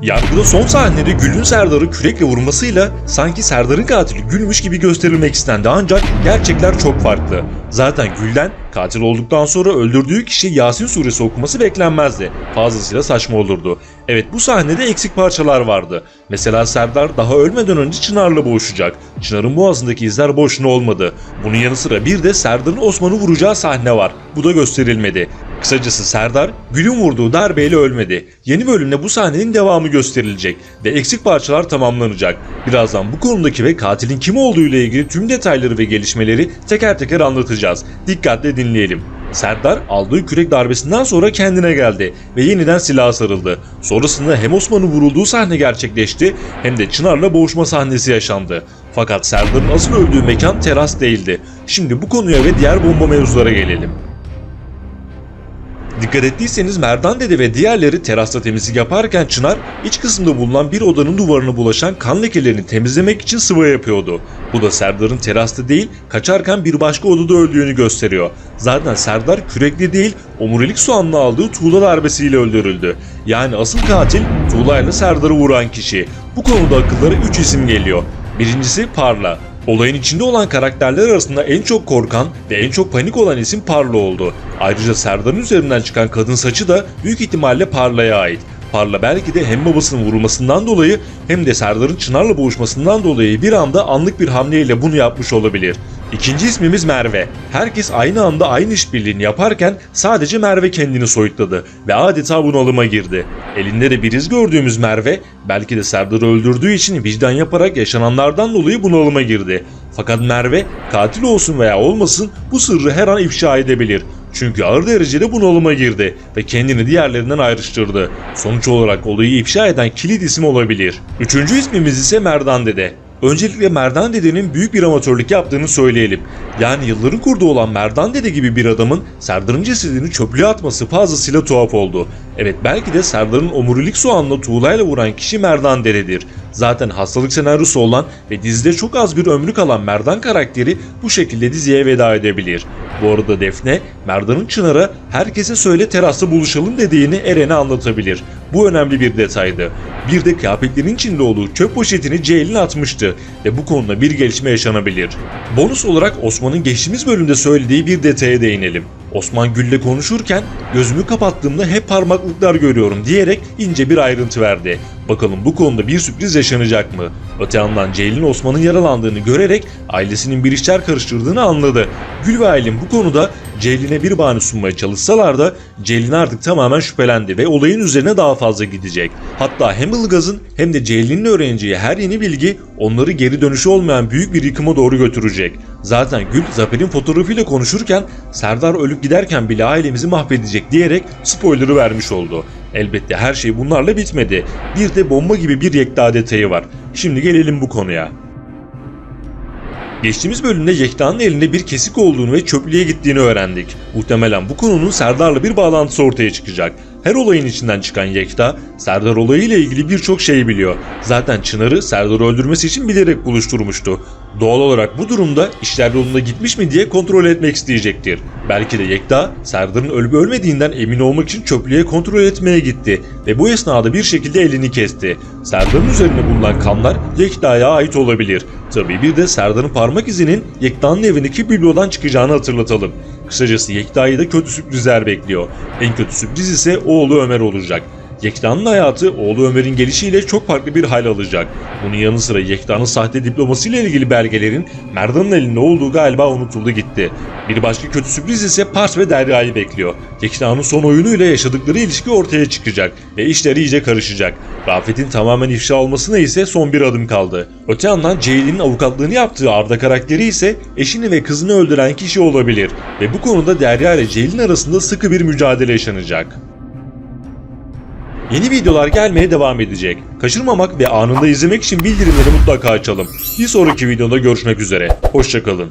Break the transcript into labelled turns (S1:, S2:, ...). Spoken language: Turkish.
S1: Yargıda son sahnede Gül'ün Serdar'ı kürekle vurmasıyla sanki Serdar'ın katili Gül'müş gibi gösterilmek istendi, ancak gerçekler çok farklı. Zaten Gül'den katil olduktan sonra öldürdüğü kişi Yasin suresi okuması beklenmezdi. Fazlasıyla saçma olurdu. Evet, bu sahnede eksik parçalar vardı. Mesela Serdar daha ölmeden önce Çınar'la boğuşacak. Çınar'ın boğazındaki izler boşuna olmadı. Bunun yanı sıra bir de Serdar'ın Osman'ı vuracağı sahne var. Bu da gösterilmedi. Kısacası Serdar Gül'ün vurduğu darbeyle ölmedi. Yeni bölümde bu sahnenin devamı gösterilecek ve eksik parçalar tamamlanacak. Birazdan bu konudaki ve katilin kim olduğu ile ilgili tüm detayları ve gelişmeleri teker teker anlatacağız. Dikkatle dinleyelim. Serdar aldığı kürek darbesinden sonra kendine geldi ve yeniden silaha sarıldı. Sonrasında hem Osman'ın vurulduğu sahne gerçekleşti hem de Çınar'la boğuşma sahnesi yaşandı. Fakat Serdar'ın asıl öldüğü mekan teras değildi. Şimdi bu konuya ve diğer bomba mevzulara gelelim. Dikkat ettiyseniz Merdan Dede ve diğerleri terasta temizlik yaparken Çınar iç kısımda bulunan bir odanın duvarına bulaşan kan lekelerini temizlemek için sıva yapıyordu. Bu da Serdar'ın terasta değil, kaçarken bir başka odada öldüğünü gösteriyor. Zaten Serdar kürekli değil, omurilik soğanla aldığı tuğla darbesiyle öldürüldü. Yani asıl katil tuğla ile Serdar'ı vuran kişi. Bu konuda akıllara 3 isim geliyor. Birincisi Parla. Olayın içinde olan karakterler arasında en çok korkan ve en çok panik olan isim Parla oldu. Ayrıca Serdar'ın üzerinden çıkan kadın saçı da büyük ihtimalle Parla'ya ait. Parla belki de hem babasının vurulmasından dolayı hem de Serdar'ın Çınar'la boğuşmasından dolayı bir anda anlık bir hamleyle bunu yapmış olabilir. İkinci ismimiz Merve. Herkes aynı anda aynı işbirliğini yaparken sadece Merve kendini soyutladı ve adeta bunalıma girdi. Elinde de bir iz gördüğümüz Merve belki de Serdar'ı öldürdüğü için vicdan yaparak yaşananlardan dolayı bunalıma girdi. Fakat Merve katil olsun veya olmasın bu sırrı her an ifşa edebilir. Çünkü ağır derecede bunalıma girdi ve kendini diğerlerinden ayrıştırdı. Sonuç olarak olayı ifşa eden kilit isim olabilir. Üçüncü ismimiz ise Merdan Dede. Öncelikle Merdan Dede'nin büyük bir amatörlük yaptığını söyleyelim. Yani yılların kurdu olan Merdan Dede gibi bir adamın Serdar'ın cesedini çöplüğe atması fazlasıyla tuhaf oldu. Evet, belki de Serdar'ın omurilik soğanla tuğlayla vuran kişi Merdan Dede'dir. Zaten hastalık senaryosu olan ve dizide çok az bir ömrü kalan Merdan karakteri bu şekilde diziye veda edebilir. Bu arada Defne, Merdan'ın Çınar'a herkese söyle terasta buluşalım dediğini Eren'e anlatabilir. Bu önemli bir detaydı. Bir de kıyafetlerin içinde olduğu çöp poşetini Ceylin atmıştı ve bu konuda bir gelişme yaşanabilir. Bonus olarak Osman'ın geçtiğimiz bölümde söylediği bir detaya değinelim. Osman Gül'le konuşurken gözümü kapattığımda hep parmaklıklar görüyorum diyerek ince bir ayrıntı verdi. Bakalım bu konuda bir sürpriz yaşanacak mı? Öte yandan Ceylin Osman'ın yaralandığını görerek ailesinin bir işler karıştırdığını anladı. Gül ve Aylin bu konuda Ceylin'e bir bahane sunmaya çalışsalar da Ceylin artık tamamen şüphelendi ve olayın üzerine daha fazla gidecek. Hatta hem Ilgaz'ın hem de Ceylin'in öğreneceği her yeni bilgi onları geri dönüşü olmayan büyük bir yıkıma doğru götürecek. Zaten Gül Zafer'in fotoğrafıyla konuşurken Serdar ölüp giderken bile ailemizi mahvedecek diyerek spoiler'ı vermiş oldu. Elbette her şey bunlarla bitmedi. Bir de bomba gibi bir Yekta detayı var. Şimdi gelelim bu konuya. Geçtiğimiz bölümde Yekta'nın elinde bir kesik olduğunu ve çöplüğe gittiğini öğrendik. Muhtemelen bu konunun Serdar'la bir bağlantısı ortaya çıkacak. Her olayın içinden çıkan Yekta, Serdar olayıyla ilgili birçok şey biliyor. Zaten Çınar'ı Serdar'ı öldürmesi için bilerek buluşturmuştu. Doğal olarak bu durumda işler yolunda gitmiş mi diye kontrol etmek isteyecektir. Belki de Yekta, Serdar'ın ölüp ölmediğinden emin olmak için çöplüğe kontrol etmeye gitti ve bu esnada bir şekilde elini kesti. Serdar'ın üzerine bulunan kanlar Yekta'ya ait olabilir. Tabii bir de Serdar'ın parmak izinin Yekta'nın evindeki biblodan çıkacağını hatırlatalım. Kısacası Yekta'yı da kötü sürprizler bekliyor. En kötü sürpriz ise oğlu Ömer olacak. Yekta'nın hayatı oğlu Ömer'in gelişiyle çok farklı bir hal alacak. Bunun yanı sıra Yekta'nın sahte diplomasıyla ilgili belgelerin Merdan'ın elinde olduğu galiba unutuldu gitti. Bir başka kötü sürpriz ise Pars ve Derya'yı bekliyor. Yekta'nın son oyunuyla yaşadıkları ilişki ortaya çıkacak ve işler iyice karışacak. Rafet'in tamamen ifşa olmasına ise son bir adım kaldı. Öte yandan Ceylin'in avukatlığını yaptığı Arda karakteri ise eşini ve kızını öldüren kişi olabilir ve bu konuda Derya ile Ceylin arasında sıkı bir mücadele yaşanacak. Yeni videolar gelmeye devam edecek. Kaçırmamak ve anında izlemek için bildirimleri mutlaka açalım. Bir sonraki videoda görüşmek üzere. Hoşça kalın.